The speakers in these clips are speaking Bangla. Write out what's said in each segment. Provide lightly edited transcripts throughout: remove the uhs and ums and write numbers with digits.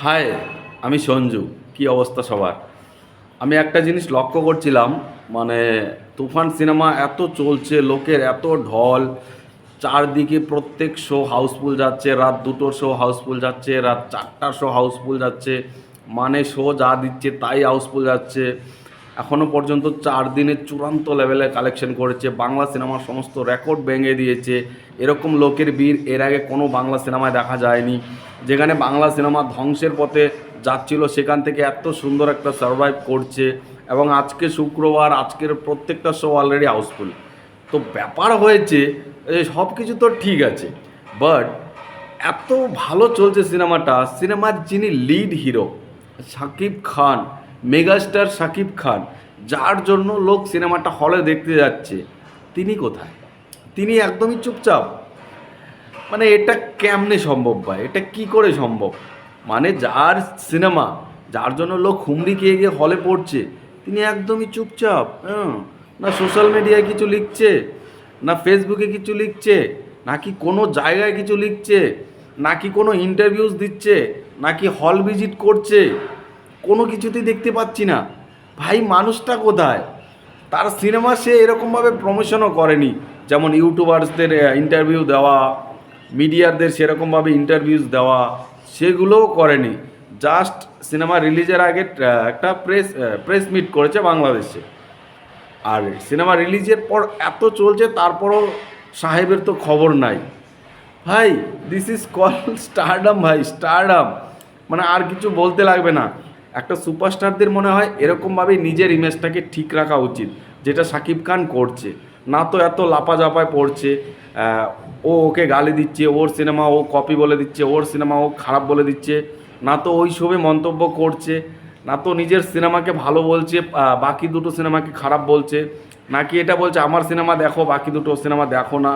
হাই, আমি সঞ্জু। কি অবস্থা সবার? আমি একটা জিনিস লক্ষ্য করছিলাম, মানে তুফান সিনেমা এত চলছে, লোকের এত ঢল, চারদিকে প্রত্যেক শো হাউসফুল যাচ্ছে, রাত 2টোর শো হাউসফুল যাচ্ছে, রাত 4টার শো হাউসফুল যাচ্ছে, মানে শো যা দিচ্ছে তাই হাউসফুল যাচ্ছে। এখনও পর্যন্ত 4 দিনের চূড়ান্ত লেভেলে কালেকশন করেছে, বাংলা সিনেমার সমস্ত রেকর্ড ভেঙে দিয়েছে। এরকম লোকের ভিড় এর আগে কোনো বাংলা সিনেমায় দেখা যায়নি। যেখানে বাংলা সিনেমা ধ্বংসের পথে যাচ্ছিল, সেখান থেকে এত সুন্দর একটা সারভাইভ করছে। এবং আজকে শুক্রবার, আজকের প্রত্যেকটা শো অলরেডি হাউসফুল। তো ব্যাপার হয়েছে, সব কিছু তো ঠিক আছে, বাট এত ভালো চলছে সিনেমাটা, সিনেমার যিনি lead hero Shakib Khan, megastar Shakib Khan, যার জন্য লোক সিনেমাটা হলে দেখতে যাচ্ছে, তিনি কোথায়? তিনি একদমই চুপচাপ। মানে এটা কেমনে সম্ভব ভাই? এটা কি করে সম্ভব? মানে যার সিনেমা, যার জন্য লোক হুমড়ি খেয়ে গিয়ে হলে পড়ছে, তিনি একদমই চুপচাপ। হ্যাঁ, না সোশ্যাল মিডিয়ায় কিছু লিখছে, না ফেসবুকে কিছু লিখছে, নাকি কোনো জায়গায় কিছু লিখছে, নাকি কোনো ইন্টারভিউজ দিচ্ছে, নাকি হল ভিজিট করছে, কোনো কিছুতেই দেখতে পাচ্ছি না। ভাই মানুষটা কোথায়? তার সিনেমা সে এরকমভাবে প্রমোশনও করেনি, যেমন ইউটিউবার্সদের ইন্টারভিউ দেওয়া, মিডিয়ারদের সেরকমভাবে ইন্টারভিউজ দেওয়া, সেগুলোও করেনি। জাস্ট সিনেমা রিলিজের আগে একটা প্রেস মিট করেছে বাংলাদেশে। আর সিনেমা রিলিজের পর এত চলছে, তারপরও সাহেবের তো খবর নাই। ভাই, দিস ইজ কল স্টারডাম ভাই, স্টারডাম। মানে আর কিছু বলতে লাগবে না। একটা সুপারস্টারদের মনে হয় এরকমভাবেই নিজের ইমেজটাকে ঠিক রাখা উচিত, যেটা শাকিব খান করছে। না তো এত লাপাঝাপায় পড়ছে, ও ওকে গালি দিচ্ছে, ওর সিনেমা ও কপি বলে দিচ্ছে, ওর সিনেমা ও খারাপ বলে দিচ্ছে, না তো ওই সবে মন্তব্য করছে, না তো নিজের সিনেমাকে ভালো বলছে, বাকি দুটো সিনেমাকে খারাপ বলছে, নাকি এটা বলছে আমার সিনেমা দেখো, বাকি দুটো সিনেমা দেখো না।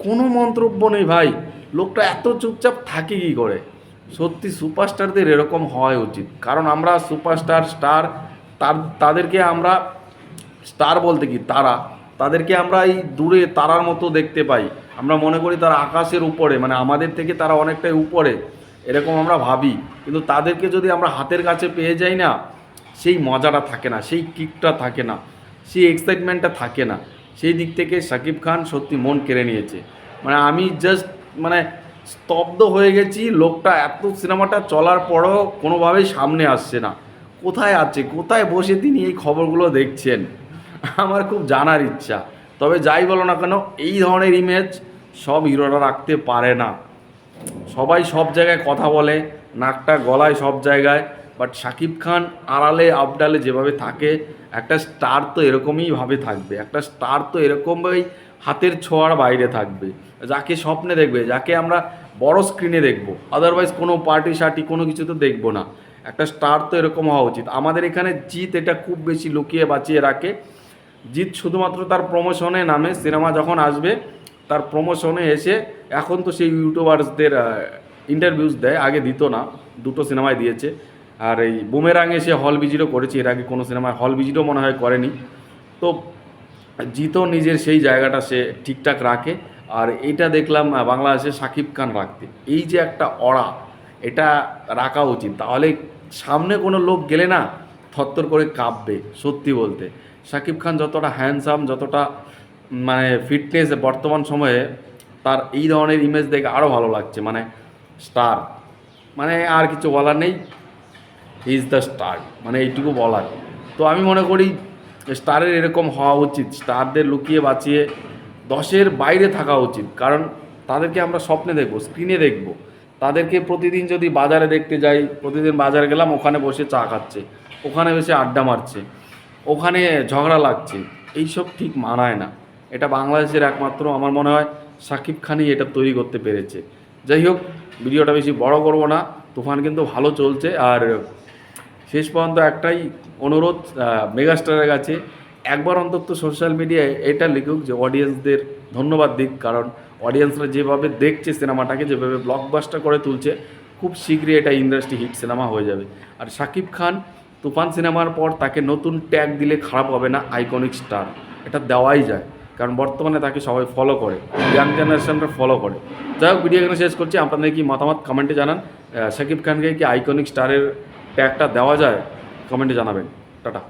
কোনো মন্তব্য নেই ভাই। লোকটা এত চুপচাপ থাকে কী করে? সত্যি সুপারস্টারদের এরকম হওয়া উচিত, কারণ আমরা সুপারস্টার, স্টার, তাদেরকে আমরা স্টার বলতে কি তারা, তাদেরকে আমরা এই দূরে তারার মতো দেখতে পাই। আমরা মনে করি তারা আকাশের উপরে, মানে আমাদের থেকে তারা অনেকটাই উপরে, এরকম আমরা ভাবি। কিন্তু তাদেরকে যদি আমরা হাতের কাছে পেয়ে যাই না, সেই মজাটা থাকে না, সেই কিকটা থাকে না, সেই এক্সাইটমেন্টটা থাকে না। সেই দিক থেকে শাকিব খান সত্যি মন কেড়ে নিয়েছে। মানে আমি জাস্ট, মানে স্তব্ধ হয়ে গেছি। লোকটা এত সিনেমাটা চলার পরও কোনোভাবেই সামনে আসছে না। কোথায় আছে, কোথায় বসে তিনি এই খবরগুলো দেখছেন? আমার খুব জানার ইচ্ছা। তবে যাই বলো না কেন, এই ধরনের ইমেজ সব হিরোরা রাখতে পারে না। সবাই সব জায়গায় কথা বলে, নাকটা গলায় সব জায়গায়, বাট শাকিব খান আড়ালে আবডালে যেভাবে থাকে, একটা স্টার তো এরকমই ভাবে থাকবে, একটা স্টার তো এরকমভাবেই হাতের ছোঁয়ার বাইরে থাকবে। যাকে স্বপ্নে দেখবে, যাকে আমরা বড় স্ক্রিনে দেখব, আদারওয়াইজ কোনো পার্টি শার্টি কোনো কিছু তো দেখবো না। একটা স্টার তো এরকম হওয়া উচিত। আমাদের এখানে জিৎ এটা খুব বেশি লুকিয়ে বাঁচিয়ে রাখে। জিৎ শুধুমাত্র তার প্রমোশনে নামে, সিনেমা যখন আসবে তার প্রমোশনে এসে, এখন তো সেই ইউটিউবার্সদের ইন্টারভিউজ দেয়, আগে দিত না, দুটো সিনেমায় দিয়েছে। আর এই বুমেরাং এসে হল ভিজিটও করেছে, এর আগে কোনো সিনেমায় হল ভিজিটও মনে হয় করেনি। তো জিতও নিজের সেই জায়গাটা সে ঠিকঠাক রাখে। আর এইটা দেখলাম বাংলাদেশে শাকিব খান রাখতে, এই যে একটা অড়া, এটা রাখা উচিত। তাহলে সামনে কোনো লোক গেলে না থরথর করে কাঁপবে। সত্যি বলতে শাকিব খান যতটা হ্যান্ডসাম, যতটা মানে ফিটনেস বর্তমান সময়ে, তার এই ধরনের ইমেজ দেখে আরও ভালো লাগছে। মানে স্টার, মানে আর কিছু বলার নেই। হি ইজ দ্য স্টার, মানে এইটুকু বলার। তো আমি মনে করি স্টারের এরকম হওয়া উচিত। স্টারদের লুকিয়ে বাঁচিয়ে 10-এর বাইরে থাকা উচিত, কারণ তাদেরকে আমরা স্বপ্নে দেখব, স্ক্রিনে দেখব। তাদেরকে প্রতিদিন যদি বাজারে দেখতে যাই, প্রতিদিন বাজারে গেলাম, ওখানে বসে চা খাচ্ছে, ওখানে বসে আড্ডা মারছে, ওখানে ঝগড়া লাগছে, এইসব ঠিক মানায় না। এটা বাংলাদেশের একমাত্র আমার মনে হয় শাকিব খানই এটা তৈরি করতে পেরেছে। যাই হোক, ভিডিওটা বেশি বড় করব না। তুফান কিন্তু ভালো চলছে। আর শেষ পর্যন্ত একটাই অনুরোধ মেগাস্টারের কাছে, একবার অন্তত সোশ্যাল মিডিয়ায় এটা লিখুক যে অডিয়েন্সদের ধন্যবাদ দিক, কারণ অডিয়েন্সরা যেভাবে দেখছে সিনেমাটাকে, যেভাবে ব্লকবাস্টার করে তুলছে, খুব শীঘ্রই এটা ইন্ডাস্ট্রি হিট সিনেমা হয়ে যাবে। আর শাকিব খান তুফান সিনেমার পর তাকে নতুন ট্যাগ দিলে খারাপ হবে না, আইকনিক স্টার, এটা দেওয়াই যায়। কারণ বর্তমানে তাকে সবাই ফলো করে, ইয়াং জেনারেশনরা ফলো করে। যাই হোক, ভিডিও এখানে শেষ করছি। আপনাদের কি মতামত কমেন্টে জানান। শাকিব খানকে কি আইকনিক স্টারের ট্যাগটা দেওয়া যায়? কমেন্টে জানাবেন। টাটা।